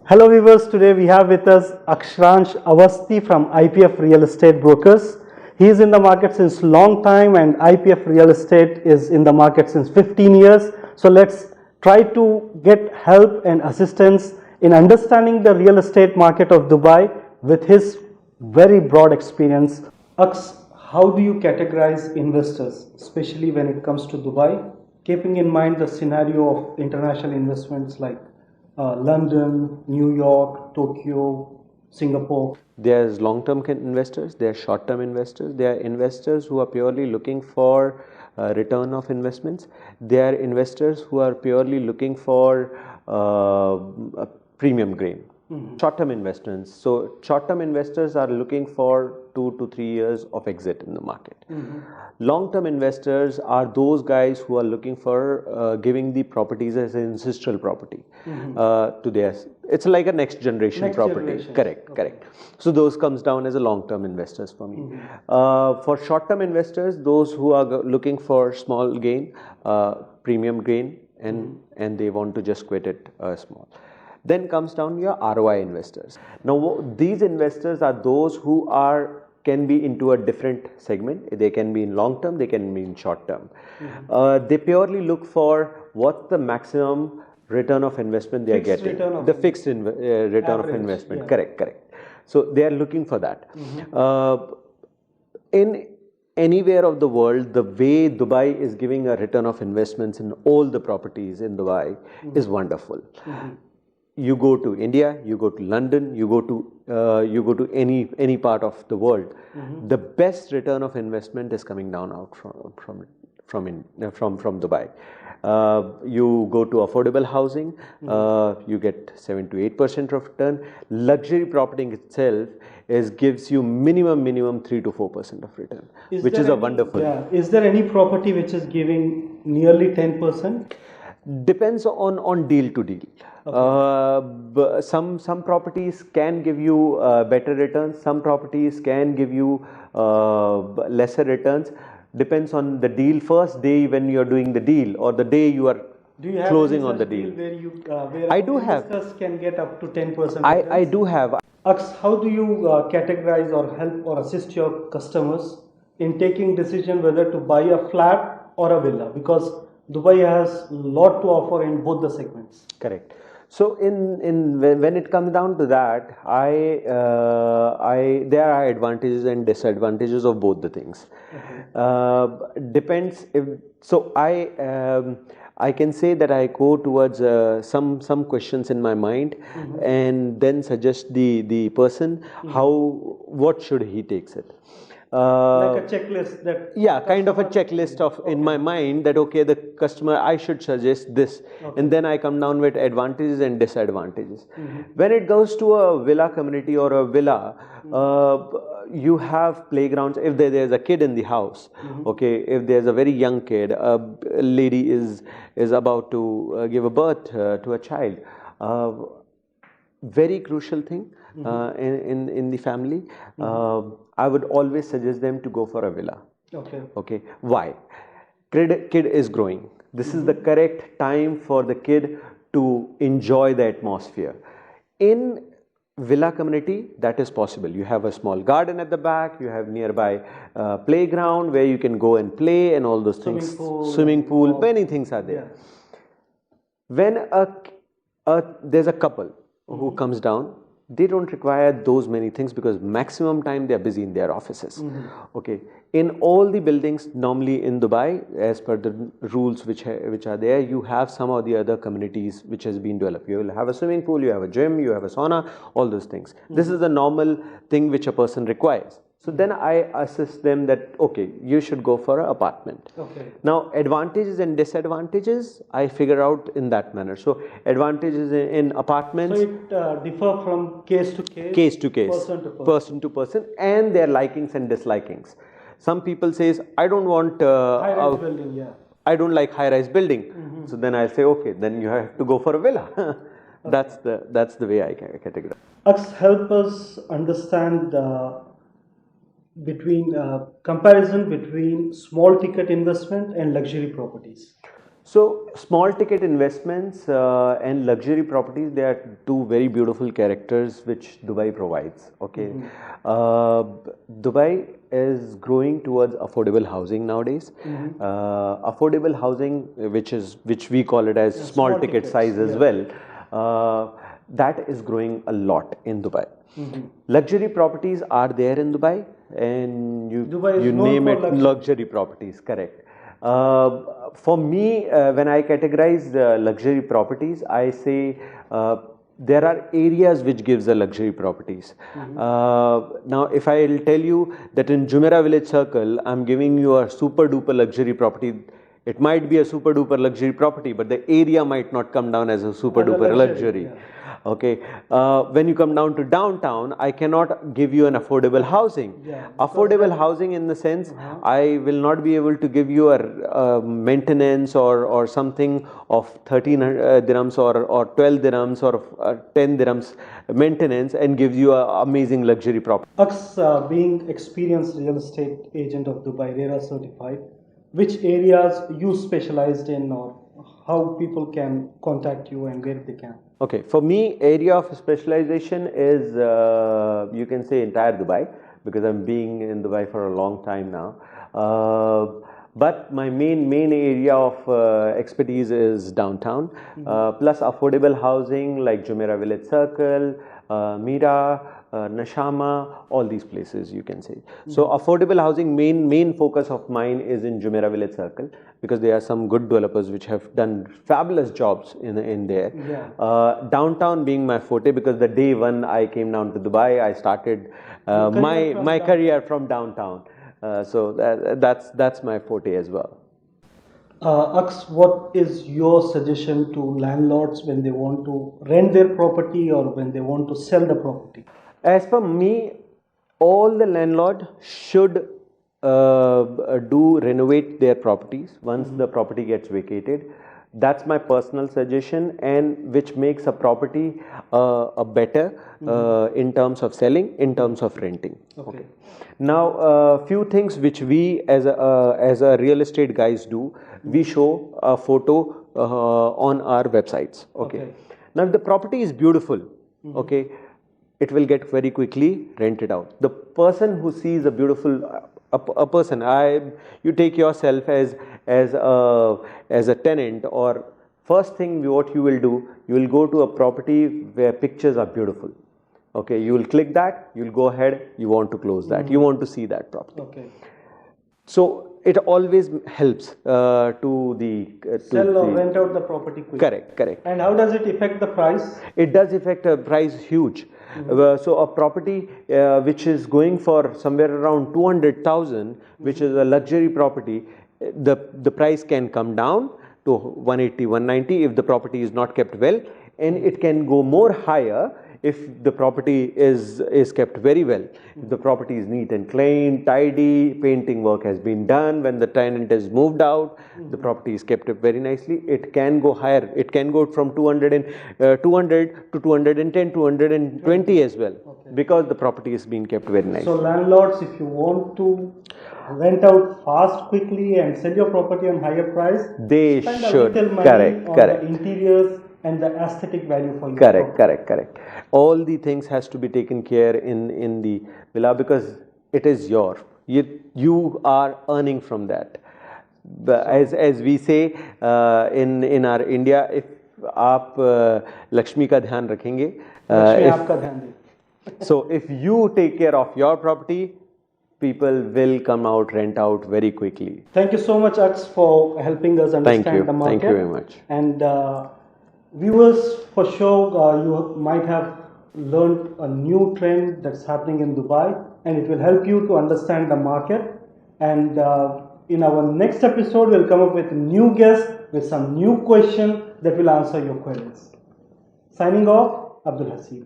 Hello viewers, today we have with us Akshransh Awasthi from IPF Real Estate Brokers. He is in the market since long time and IPF Real Estate is in the market since 15 years. So let's try to get help and assistance in understanding the real estate market of Dubai with his very broad experience. Aksh, how do you categorize investors, especially when it comes to Dubai, keeping in mind the scenario of international investments like London, New York, Tokyo, Singapore? There's long-term investors, there are short-term investors, there are investors who are purely looking for return of investments, there are investors who are purely looking for a premium gain. Short-term investments. So short-term investors are looking for 2 to 3 years of exit in the market. Long-term investors are those guys who are looking for giving the properties as an ancestral property to their. It's like a next generation property. Correct, correct. So those comes down as a long-term investors for me. For short-term investors, those who are looking for small gain, premium gain, and they want to just quit it small. Then comes down your ROI investors. Now these investors are those who can be into a different segment. They can be in long term, they can be in short term. They purely look for what the maximum return of investment they are getting. The fixed return of investment. Correct, correct. So they are looking for that. In anywhere of the world, the way Dubai is giving a return of investments in all the properties in Dubai is wonderful. You go to India, you go to London, you go to any part of the world. The best return of investment is coming down out from Dubai. You go to affordable housing, you get 7 to 8% of return. Luxury property itself gives you minimum 3 to 4% of return, which is a wonderful. Yeah. Is there any property which is giving nearly 10%? Depends on deal to deal. Okay. Some properties can give you better returns. Some properties can give you lesser returns. Depends on the deal. First day when you are doing the deal or the day you are closing on the deal. Where I do investors can get up to 10%. I do have. Aks, how do you categorize or help or assist your customers in taking decision whether to buy a flat or a villa? Because Dubai has a lot to offer in both the segments. Correct. So when it comes down to that, there are advantages and disadvantages of both the things. Depends if so. I can say that I go towards some questions in my mind and then suggest the person what should he takes it. Like a checklist that kind of a checklist of in my mind that okay, the customer I should suggest this, and then I come down with advantages and disadvantages. When it goes to a villa community or a villa, you have playgrounds. If there's a kid in the house, okay, if there's a very young kid, a lady is about to give a birth to a child, very crucial thing in the family. I would always suggest them to go for a villa. Okay. Why? Kid is growing. This is the correct time for the kid to enjoy the atmosphere. In villa community, that is possible. You have a small garden at the back. You have nearby playground where you can go and play and all those things. Swimming pool. Many things are there. When there's a couple who comes down, they don't require those many things because maximum time they are busy in their offices. Okay. In all the buildings, normally in Dubai, as per the rules which are there, you have some of the other communities which has been developed. You will have a swimming pool, you have a gym, you have a sauna, all those things. This is the normal thing which a person requires. So then I assist them that, okay, you should go for an apartment. Now, advantages and disadvantages, I figure out in that manner. So, advantages in apartments. So, it differ from case to case. Case to case. Person to person. And their likings and dislikings. Some people says, I don't want... high-rise building, I don't like high-rise building. So, then I'll say, okay, then you have to go for a villa. That's the way I categorize. Help us understand comparison between small ticket investment and luxury properties. So small ticket investments and luxury properties, they are two very beautiful characters which Dubai provides. Okay, uh, Dubai is growing towards affordable housing nowadays. Affordable housing, which we call it as small ticket tickets, size as well, that is growing a lot in Dubai. Luxury properties are there in Dubai, and Dubai is you known name for it luxury. luxury properties, correct. For me, when I categorize luxury properties, I say there are areas which gives the luxury properties. Now, if I'll tell you that in Jumeirah Village Circle, I'm giving you a super duper luxury property. It might be a super duper luxury property, but the area might not come down as a super As a duper luxury, luxury. yeah. Okay, when you come down to downtown, I cannot give you an affordable housing. Yeah, Affordable housing in the sense, I will not be able to give you a maintenance or something of 13 dirhams or 12 dirhams or 10 dirhams maintenance and gives you an amazing luxury property. Aks, being experienced real estate agent of Dubai, RERA certified, which areas you specialized in, or how people can contact you and where they can? Okay, for me, area of specialization is you can say entire Dubai, because I'm being in Dubai for a long time now. But my main area of expertise is downtown, plus affordable housing like Jumeirah Village Circle, Mira, Nashama, all these places you can say. So affordable housing, main focus of mine is in Jumeirah Village Circle, because there are some good developers which have done fabulous jobs in there. Yeah. Downtown being my forte, because the day one I came down to Dubai, I started my career from downtown. So that's my forte as well. Aks, what is your suggestion to landlords when they want to rent their property or when they want to sell the property? As per me, all the landlord should do renovate their properties once the property gets vacated. That's my personal suggestion, and which makes a property a better in terms of selling, in terms of renting. Okay. Now, few things which we as a real estate guys do, we show a photo on our websites. Okay. Now, if the property is beautiful, okay, it will get very quickly rented out. The person who sees a beautiful a person, you take yourself as a tenant, or first thing what you will do, you will go to a property where pictures are beautiful. Okay, you will click that, you will go ahead, you want to close that, you want to see that property. Okay. So it always helps to the Sell or rent out the property quickly. Correct. And how does it affect the price? It does affect a price huge. So a property which is going for somewhere around 200,000, which is a luxury property, the price can come down to 180, 190 if the property is not kept well, and it can go more higher if the property is kept very well. If the property is neat and clean, tidy, painting work has been done, when the tenant is moved out, the property is kept up very nicely, it can go higher. It can go from 200 to 210, 220 as well, because the property is being kept very nice. So landlords, if you want to rent out fast, quickly and sell your property on higher price, they spend should. a little money on Correct. the interiors and the aesthetic value for your Correct. All the things has to be taken care in the villa, because it is your. You are earning from that. As we say in our India, if आप लक्ष्मी का ध्यान रखेंगे, लक्ष्मी आपका ध्यान दे. so if you take care of your property, people will come out, rent out very quickly. Thank you so much, Aks, for helping us understand the market. Thank you very much. And viewers, for sure, you might have learned a new trend that's happening in Dubai, and it will help you to understand the market. And in our next episode, we'll come up with a new guest with some new question that will answer your queries. Signing off, Abdul Haseeb.